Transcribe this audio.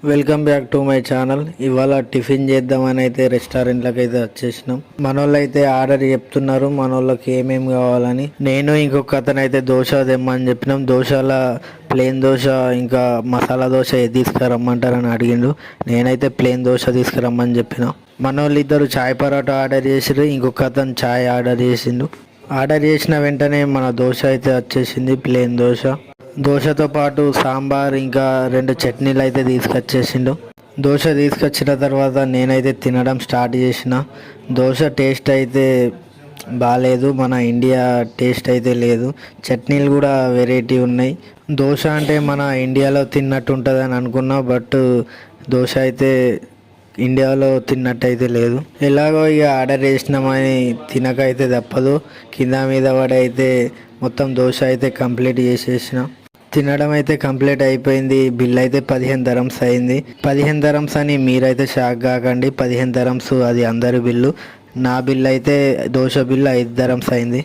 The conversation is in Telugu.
Welcome back to my channel. ఇవాళ టిఫిన్ చేద్దామని అయితే రెస్టారెంట్లకు అయితే వచ్చేసినాం. మనోళ్ళు అయితే ఆర్డర్ చెప్తున్నారు మనోళ్ళకి ఏమేమి కావాలని. నేను ఇంకొక అతను అయితే దోశ తెమ్మని చెప్పినాం. దోశల ప్లేన్ దోశ ఇంకా మసాలా దోశ ఏది తీసుకురమ్మంటారని అడిగిండు. నేనైతే ప్లేన్ దోశ తీసుకురమ్మని చెప్పిన. మనోళ్ళు ఇద్దరు చాయ్ పరోటా ఆర్డర్ చేసిర్రు, ఇంకొక అతను చాయ్ ఆర్డర్ చేసిండు. ఆర్డర్ చేసిన వెంటనే మన దోశ అయితే వచ్చేసింది, ప్లేన్ దోశ. దోశతో పాటు సాంబార్ ఇంకా 2 చట్నీలు అయితే తీసుకొచ్చేసిండు. దోశ తీసుకొచ్చిన తర్వాత నేనైతే తినడం స్టార్ట్ చేసిన. దోశ టేస్ట్ అయితే బాగాలేదు, మన ఇండియా టేస్ట్ అయితే లేదు. చట్నీలు కూడా వెరైటీ ఉన్నాయి. దోశ అంటే మన ఇండియాలో తిన్నట్టు ఉంటుంది అని అనుకున్నా, బట్ దోశ అయితే ఇండియాలో తిన్నట్టు అయితే లేదు. ఎలాగో ఇక ఆర్డర్ చేసినామని తినకైతే తప్పదు. కింద మీద పడి అయితే మొత్తం దోశ అయితే కంప్లీట్ చేసేసిన. తినడం అయితే కంప్లీట్ అయిపోయింది. బిల్ అయితే 15 dirhams అయింది. 15 dirhams అని మీరైతే షాక్ కాకండి. 15 dirhams అది అందరి బిల్లు. నా బిల్ అయితే దోశ బిల్లు 5 dirhams అయింది.